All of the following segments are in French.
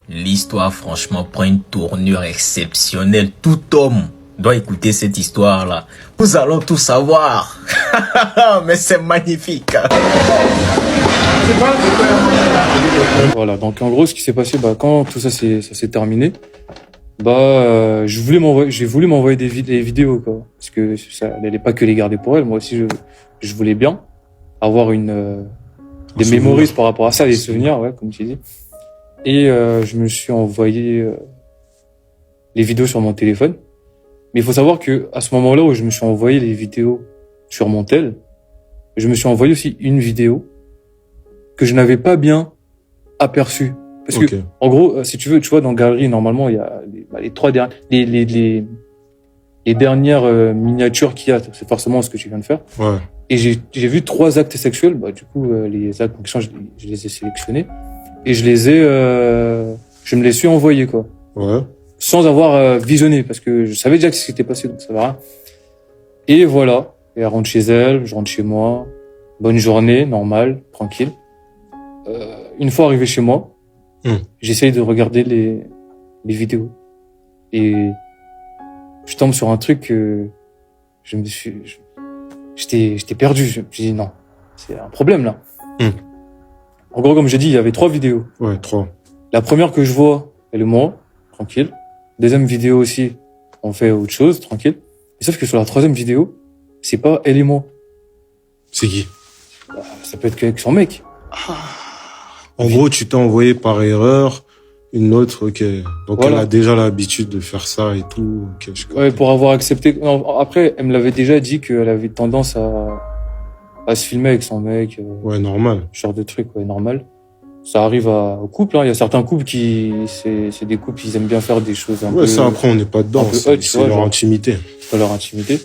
L'histoire, franchement, prend une tournure exceptionnelle. Tout homme doit écouter cette histoire-là. Nous allons tout savoir. Mais c'est magnifique. Voilà, donc en gros, ce qui s'est passé, quand tout ça s'est terminé, j'ai voulu m'envoyer des vidéos, quoi. Parce que ça n'allait pas que les garder pour elle. Moi aussi, je voulais bien avoir des mémories par rapport à ça, des souvenirs, ouais, comme tu dis. Et je me suis envoyé les vidéos sur mon téléphone. Mais il faut savoir que à ce moment-là où je me suis envoyé les vidéos sur mon tel, je me suis envoyé aussi une vidéo que je n'avais pas bien aperçue. Parce que, en gros, si tu veux, tu vois, dans Galerie, normalement, il y a les trois dernières, les dernières miniatures qu'il y a. C'est forcément ce que tu viens de faire. Ouais. Et j'ai vu 3 actes sexuels. Du coup, les actes en question, je les ai sélectionnés. Et je me les suis envoyés, quoi. Ouais. Sans avoir visionné, parce que je savais déjà ce qui s'était passé, donc ça va rien. Et voilà. Et elle rentre chez elle, je rentre chez moi. Bonne journée, normale, tranquille. Une fois arrivé chez moi, j'essaye de regarder les vidéos. Et je tombe sur un truc que j'étais perdu. Je me suis dit, non, c'est un problème, là. En gros, comme j'ai dit, il y avait 3 vidéos. Ouais, 3. La première que je vois, elle est moi, tranquille. Deuxième vidéo aussi, on fait autre chose, tranquille. Et sauf que sur la 3e vidéo, c'est pas elle et moi. C'est qui? Ça peut être qu'avec son mec. En gros, tu t'es envoyé par erreur une autre, ok. Donc voilà. Elle a déjà l'habitude de faire ça et tout. Okay, ouais, pour avoir accepté. Non, après, elle me l'avait déjà dit qu'elle avait tendance à se filmer avec son mec. Ouais, normal. Ce genre de truc, ouais, normal. Ça arrive au couple, hein. Il y a certains couples c'est des couples, ils aiment bien faire des choses un peu... Ouais, ça, après, on n'est pas dedans. C'est leur intimité. C'est leur intimité.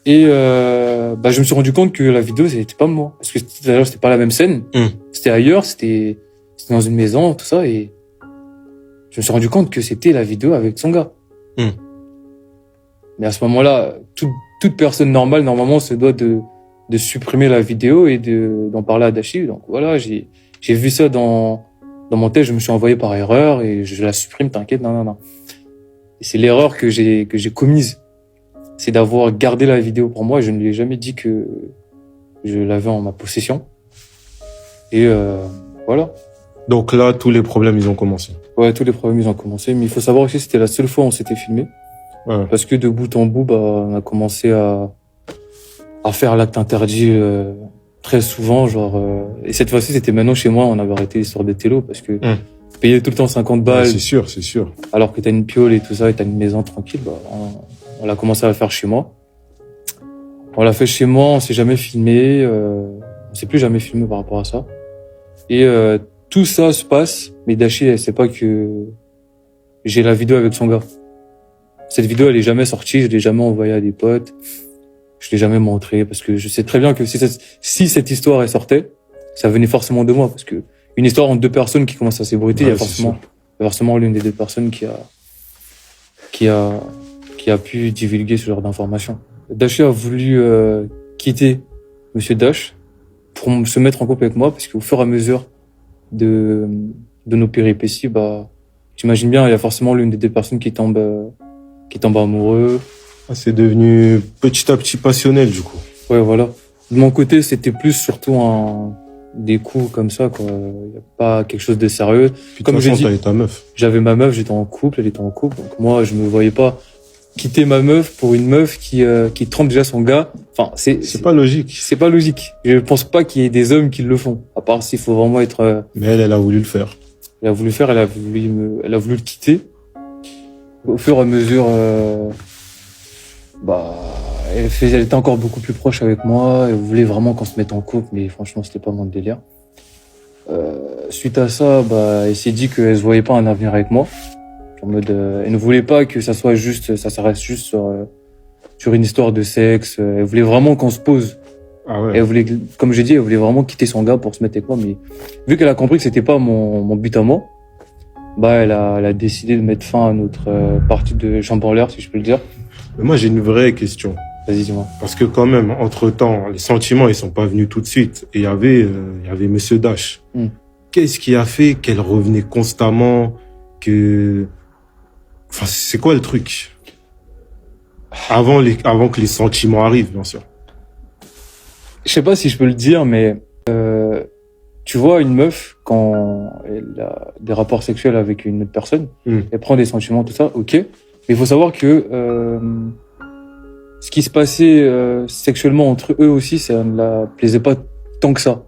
Et, je me suis rendu compte que la vidéo, c'était pas moi. Parce que d'ailleurs, c'était pas la même scène. C'était ailleurs, c'était dans une maison, tout ça, et je me suis rendu compte que c'était la vidéo avec son gars. Mais à ce moment-là, toute personne normale, normalement, se doit de supprimer la vidéo et d'en parler à Dashi. Donc voilà, j'ai vu ça dans mon test, je me suis envoyé par erreur et je la supprime, t'inquiète, non. Et c'est l'erreur que j'ai commise. C'est d'avoir gardé la vidéo pour moi. Je ne lui ai jamais dit que je l'avais en ma possession. Et voilà. Donc là, tous les problèmes, ils ont commencé. Ouais, tous les problèmes, ils ont commencé. Mais il faut savoir aussi, c'était la seule fois où on s'était filmé. Ouais. Parce que de bout en bout, on a commencé à faire l'acte interdit très souvent. Et cette fois-ci, c'était maintenant chez moi. On avait arrêté l'histoire des télos parce que payer tout le temps 50 balles. Ouais, c'est sûr. Alors que t'as une piole et tout ça, et t'as une maison tranquille, on a commencé à le faire chez moi. On l'a fait chez moi, on s'est jamais filmé, on s'est plus jamais filmé par rapport à ça. Et tout ça se passe, mais Dashi, elle sait pas que j'ai la vidéo avec son gars. Cette vidéo, elle est jamais sortie, je l'ai jamais envoyée à des potes, je l'ai jamais montrée, parce que je sais très bien que si cette histoire elle sortait, ça venait forcément de moi, parce que une histoire entre 2 personnes qui commencent à s'ébruiter, il y a forcément l'une des 2 personnes qui a pu divulguer ce genre d'informations. Dashi a voulu quitter Monsieur Dash pour se mettre en couple avec moi, parce qu'au fur et à mesure de nos péripéties, j'imagine bien, il y a forcément l'une des 2 personnes qui tombe amoureux. C'est devenu petit à petit passionnel, du coup. Ouais, voilà. De mon côté, c'était plus surtout des coups comme ça, quoi. Il y a pas quelque chose de sérieux. Puis comme j'ai dit, t'avais ta meuf. J'avais ma meuf, j'étais en couple, elle était en couple. Donc moi, je me voyais pas quitter ma meuf pour une meuf qui trompe déjà son gars. Enfin, c'est pas logique. C'est pas logique. Je pense pas qu'il y ait des hommes qui le font. À part s'il faut vraiment être... Mais elle a voulu le faire. Elle a voulu le quitter. Au fur et à mesure, elle était encore beaucoup plus proche avec moi. Elle voulait vraiment qu'on se mette en couple, mais franchement, c'était pas mon délire. Suite à ça, elle s'est dit qu'elle se voyait pas un avenir avec moi. En mode, elle ne voulait pas que ça s'arrête juste sur une histoire de sexe. Elle voulait vraiment qu'on se pose. Ah ouais. Elle voulait, comme j'ai dit, elle voulait vraiment quitter son gars pour se mettre avec moi, mais vu qu'elle a compris que c'était pas mon but à moi, elle a décidé de mettre fin à notre partie de jambes en l'air, si je peux le dire. Mais moi, j'ai une vraie question. Vas-y, dis-moi. Parce que quand même, entre-temps, les sentiments, ils sont pas venus tout de suite. Et il y avait Monsieur Dash. Qu'est-ce qui a fait qu'elle revenait constamment que, enfin, c'est quoi le truc? Avant que les sentiments arrivent, bien sûr. Je sais pas si je peux le dire, mais tu vois une meuf quand elle a des rapports sexuels avec une autre personne, elle prend des sentiments, tout ça, ok. Mais il faut savoir que ce qui se passait sexuellement entre eux aussi, ça ne la plaisait pas tant que ça.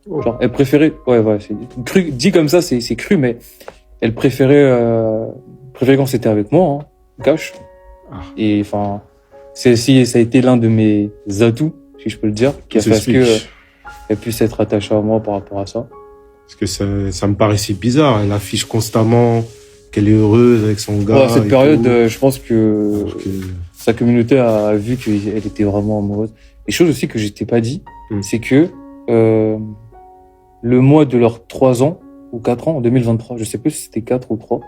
Genre, elle préférait, ouais, c'est cru, dit comme ça, c'est cru, mais elle préférait quand c'était avec moi, hein, cash. Et enfin, ça a été l'un de mes atouts, si je peux le dire, qui a fait que elle puisse être attachée à moi par rapport à ça. Parce que ça me paraissait bizarre. Elle affiche constamment qu'elle est heureuse avec son gars. Ouais, cette période, je pense que sa communauté a vu qu'elle était vraiment amoureuse. Et chose aussi que je t'ai pas dit, c'est que le mois de leurs 3 ans ou 4 ans, en 2023, je sais plus si c'était 4 ou 3,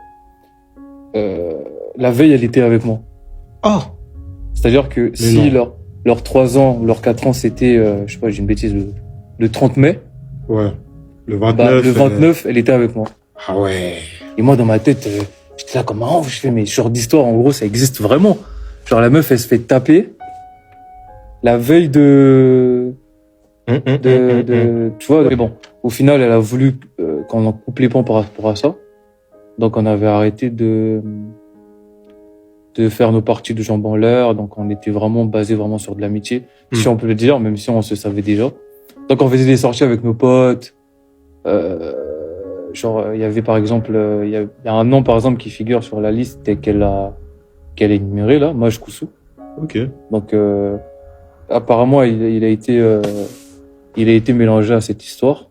la veille, elle était avec moi. Ah! C'est-à-dire que si leurs 3 ans ou leurs 4 ans, c'était, je sais pas, j'ai une bêtise, le 30 mai. Ouais. Le 29. Le 29, elle était avec moi. Ah ouais. Et moi, dans ma tête, j'étais là comme un ouf. Je fais, mais ce genre d'histoire, en gros, ça existe vraiment. Genre, la meuf, elle se fait taper la veille tu vois, mais bon, au final, elle a voulu qu'on en coupe les ponts par rapport à ça. Donc, on avait arrêté de faire nos parties de jambes en l'air. Donc, on était vraiment basé vraiment sur de l'amitié, si on peut le dire, même si on se savait déjà. Donc, on faisait des sorties avec nos potes. Genre, il y avait par exemple, il y a un nom par exemple qui figure sur la liste et qu'elle a énuméré là, Maj Koussou. Ok. Donc, apparemment, il a été mélangé à cette histoire.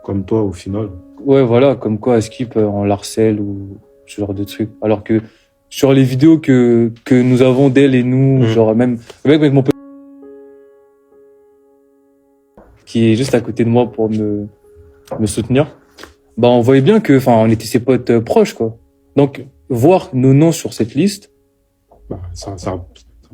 Comme toi, au final. Ouais, voilà, comme quoi à Skip, on l'harcèle ou ce genre de trucs. Alors que sur les vidéos que nous avons d'elle et nous, genre même avec mon pote qui est juste à côté de moi pour me soutenir, bah on voyait bien que, enfin, on était ses potes proches, quoi. Donc voir nos noms sur cette liste, bah, ça n'a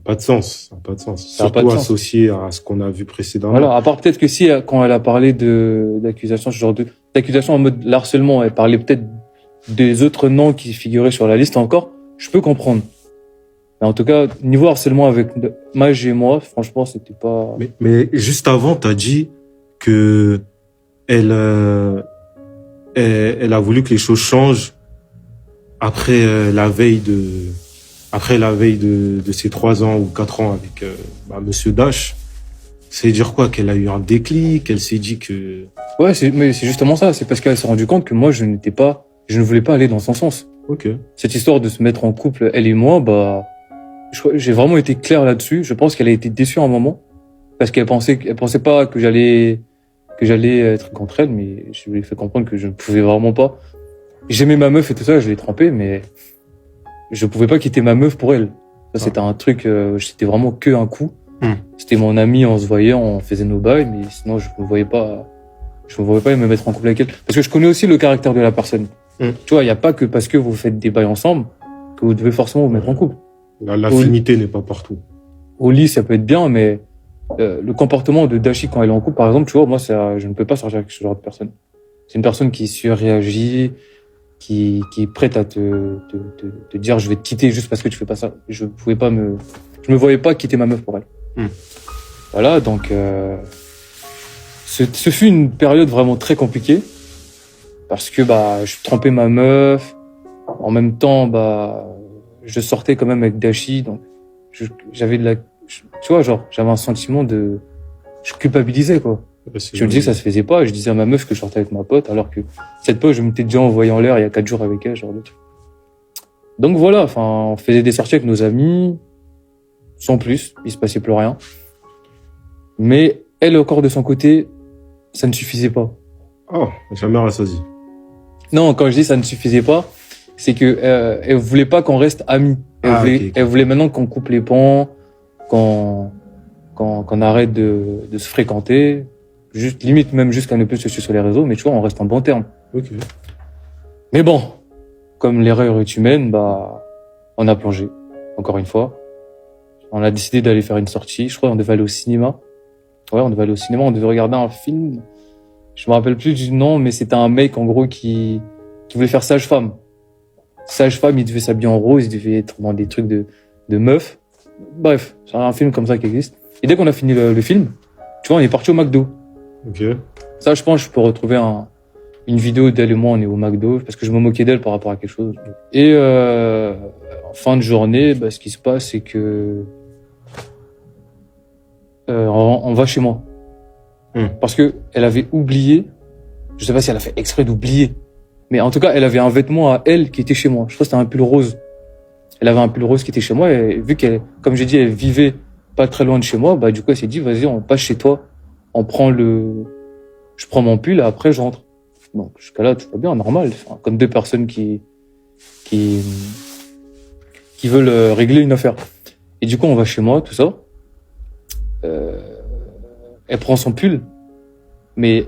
pas de sens. Ça n'a pas de sens. Ça a pas Surtout de sens. associé à ce qu'on a vu précédemment. voilà. À part peut-être que si quand elle a parlé d'accusations, ce genre d'accusations en mode harcèlement, elle parlait peut-être des autres noms qui figuraient sur la liste encore, je peux comprendre. Mais en tout cas, niveau harcèlement avec Maj et moi, franchement, c'était pas. Mais juste avant, t'as dit que elle a voulu que les choses changent après la veille de ses 3 ans ou 4 ans avec Monsieur Dash. C'est dire quoi? Qu'elle a eu un déclic, qu'elle s'est dit que... Ouais, mais c'est justement ça. C'est parce qu'elle s'est rendue compte que moi, je ne voulais pas aller dans son sens. Ok. Cette histoire de se mettre en couple, elle et moi, j'ai vraiment été clair là-dessus. Je pense qu'elle a été déçue à un moment parce qu'elle pensait pas que j'allais être contre elle, mais je lui ai fait comprendre que je ne pouvais vraiment pas. J'aimais ma meuf et tout ça, je l'ai trompée, mais je pouvais pas quitter ma meuf pour elle. Ça, c'était un truc, c'était vraiment que un coup. C'était mon ami, on se voyait, on faisait nos bails, mais sinon je me voyais pas me mettre en couple avec elle. Parce que je connais aussi le caractère de la personne. Tu vois, il y a pas que parce que vous faites des bails ensemble que vous devez forcément vous mettre en couple. L'affinité n'est pas partout. Au lit, ça peut être bien, mais le comportement de Dashi quand elle est en couple, par exemple, tu vois, moi, je ne peux pas sortir avec ce genre de personne. C'est une personne qui surréagit, qui est prête à te dire je vais te quitter juste parce que tu fais pas ça. Je me voyais pas quitter ma meuf pour elle. Voilà, donc ce fut une période vraiment très compliquée parce que je trompais ma meuf. En même temps, je sortais quand même avec Dashi, donc j'avais tu vois, genre j'avais un sentiment je culpabilisais, quoi. Je me disais que ça se faisait pas, et je disais à ma meuf que je sortais avec ma pote, alors que cette pote, je m'étais déjà envoyé en l'air il y a 4 jours avec elle, genre de truc. Donc voilà, enfin, on faisait des sorties avec nos amis, sans plus, il se passait plus rien. Mais elle, encore de son côté, ça ne suffisait pas. Oh, jamais rassasié. Non, quand je dis ça ne suffisait pas, c'est que elle voulait pas qu'on reste amis. Elle voulait maintenant qu'on coupe les ponts, qu'on arrête de se fréquenter, juste limite même jusqu'à ne plus se suivre sur les réseaux, mais tu vois, on reste en bon terme. Ok. Mais bon, comme l'erreur est humaine, on a plongé, encore une fois. On a décidé d'aller faire une sortie. Je crois qu'on devait aller au cinéma. Ouais, on devait aller au cinéma, on devait regarder un film. Je me rappelle plus du nom, mais c'était un mec, en gros, qui voulait faire sage-femme. sage-femme, il devait s'habiller en rose, il devait être dans des trucs de meuf. Bref, c'est un film comme ça qui existe. Et dès qu'on a fini le film, tu vois, on est parti au McDo. Ok. Ça, je pense, je peux retrouver une vidéo d'elle et moi, on est au McDo, parce que je me moquais d'elle par rapport à quelque chose. Et en fin de journée, bah, ce qui se passe, c'est que on va chez moi. Parce que elle avait oublié, je sais pas si elle a fait exprès d'oublier, mais en tout cas, elle avait un vêtement à elle qui était chez moi. Je crois que c'était un pull rose. Elle avait un pull rose qui était chez moi, et vu qu'elle, comme j'ai dit, elle vivait pas très loin de chez moi, bah du coup, elle s'est dit, vas-y, on passe chez toi, je prends mon pull, et après, je rentre. Donc, jusqu'à là, tout va bien, normal. Enfin, comme deux personnes qui veulent régler une affaire. Et du coup, on va chez moi, tout ça. Elle prend son pull, mais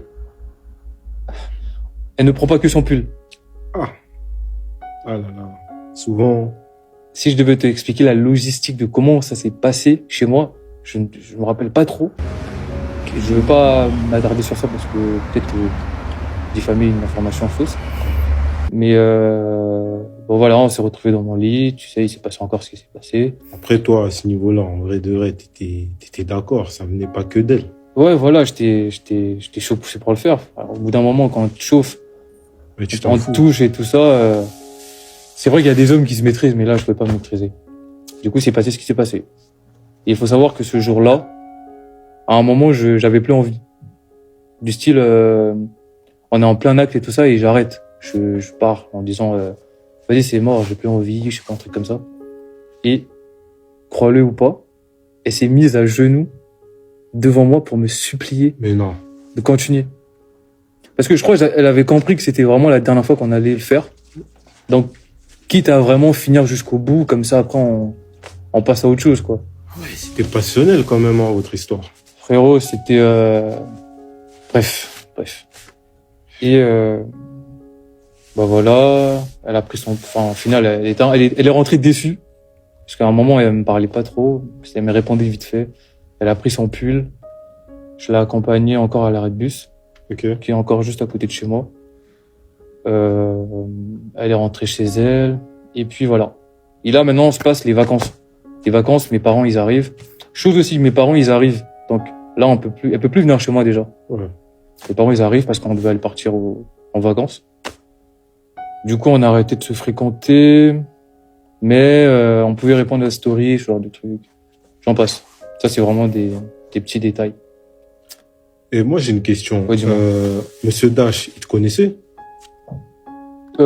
elle ne prend pas que son pull. Ah là là. Souvent. Si je devais te expliquer la logistique de comment ça s'est passé chez moi, je me rappelle pas trop. Je veux pas m'attarder sur ça parce que peut-être diffamer une information fausse. Mais bon voilà, on s'est retrouvés dans mon lit. Tu sais, il s'est passé encore ce qui s'est passé. Après toi, à ce niveau-là, en vrai de vrai, t'étais d'accord. Ça venait pas que d'elle. Ouais, voilà, j'étais chaud poussé pour le faire. Alors, au bout d'un moment, quand on te chauffe, Mais tu on te touche et tout ça, c'est vrai qu'il y a des hommes qui se maîtrisent, mais là, je pouvais pas me maîtriser. Du coup, c'est passé ce qui s'est passé. Et il faut savoir que ce jour-là, à un moment, j'avais plus envie. Du style, on est en plein acte et tout ça, et j'arrête. Je pars en disant, vas-y, c'est mort, j'ai plus envie, je sais pas, un truc comme ça. Et, crois-le ou pas, elle s'est mise à genoux devant moi pour me supplier Mais non. de continuer. Parce que je crois qu'elle avait compris que c'était vraiment la dernière fois qu'on allait le faire. Donc, quitte à vraiment finir jusqu'au bout, comme ça, après, on passe à autre chose, quoi. Ouais, c'était passionnel quand même, hein, votre histoire. Frérot, c'était... Bref. Et bah voilà, elle a pris son... Enfin, au final, elle est rentrée déçue. Parce qu'à un moment, elle me parlait pas trop. Elle me répondait vite fait. Elle a pris son pull. Je l'ai accompagnée encore à l'arrêt de bus, Ok. qui est encore juste à côté de chez moi. Elle est rentrée chez elle. Et puis voilà. Et là, maintenant, on se passe les vacances. Les vacances, mes parents, ils arrivent. Chose aussi, mes parents, ils arrivent. Donc là, elle peut plus venir chez moi déjà. Ouais. Les parents, ils arrivent parce qu'on devait aller partir en vacances. Du coup, on a arrêté de se fréquenter. Mais on pouvait répondre à la story, ce genre de trucs. J'en passe. Ça, c'est vraiment des petits détails. Et moi, j'ai une question. Ouais, dis-moi. Monsieur Dash, il te connaissait? À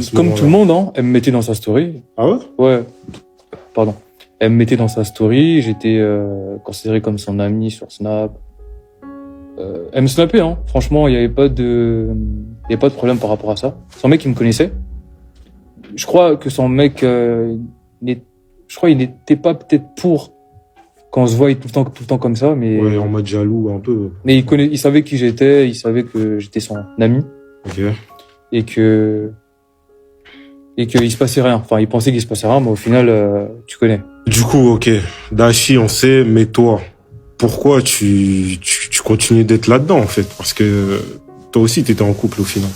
ce Comme moment-là. tout le monde, hein, elle me mettait dans sa story. Ah ouais? Ouais. Pardon. Elle me mettait dans sa story. J'étais considéré comme son ami sur Snap. Elle me snappait, hein. Franchement, il y avait pas de problème par rapport à ça. Son mec, il me connaissait. Je crois que son mec, il n'était pas peut-être pour qu'on se voie tout le temps comme ça, mais Ouais, en mode jaloux un peu. mais il savait qui j'étais, il savait que j'étais son ami Ok. et que il se passait rien. Enfin, il pensait qu'il se passait rien, mais au final, tu connais. Du coup, ok. Dashi, on sait, mais toi, pourquoi tu continues d'être là-dedans, en fait? Parce que toi aussi, t'étais en couple au final.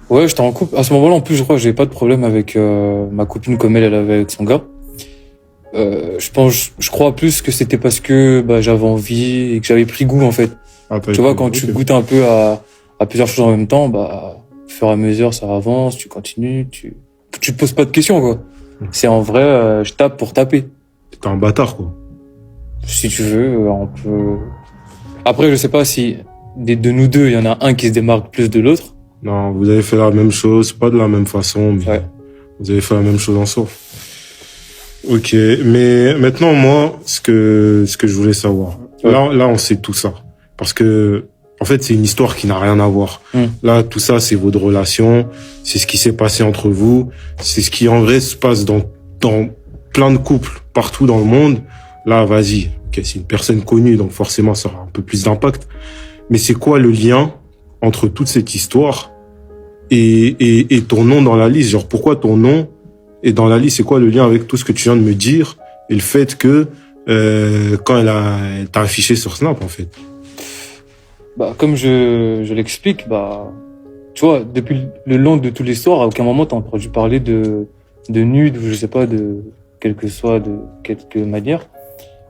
Ouais, j'étais en couple. À ce moment-là, en plus, je crois que j'avais pas de problème avec ma copine comme elle avait avec son gars. Je crois plus que c'était parce que j'avais envie et que j'avais pris goût en fait. Ah, Tu vois, quand tu goûtes un peu à plusieurs choses en même temps, au fur et à mesure ça avance, tu continues, tu te poses pas de questions quoi. C'est en vrai, je tape pour taper. T'es un bâtard, quoi. Si tu veux, on peut. Après, je sais pas si de nous deux, il y en a un qui se démarque plus de l'autre. Non, vous avez fait la même chose, pas de la même façon, mais Ouais. vous avez fait la même chose en soi. Ok, mais maintenant, moi, ce que je voulais savoir. Ouais. Là, on sait tout ça. Parce que, en fait, c'est une histoire qui n'a rien à voir. Là, tout ça, c'est votre relation. C'est ce qui s'est passé entre vous. C'est ce qui, en vrai, se passe dans plein de couples partout dans le monde. Là, vas-y. Ok, c'est une personne connue, donc forcément, ça aura un peu plus d'impact. Mais c'est quoi le lien entre toute cette histoire et ton nom dans la liste? Genre, pourquoi ton nom est dans la liste? C'est quoi le lien avec tout ce que tu viens de me dire et le fait que quand elle t'a affiché sur Snap, en fait? Comme je l'explique, tu vois, depuis le long de toute l'histoire, à aucun moment t'as entendu parler de nude ou je sais pas, de quelque manière.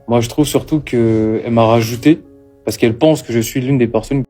Moi, je trouve surtout que elle m'a rajouté parce qu'elle pense que je suis l'une des personnes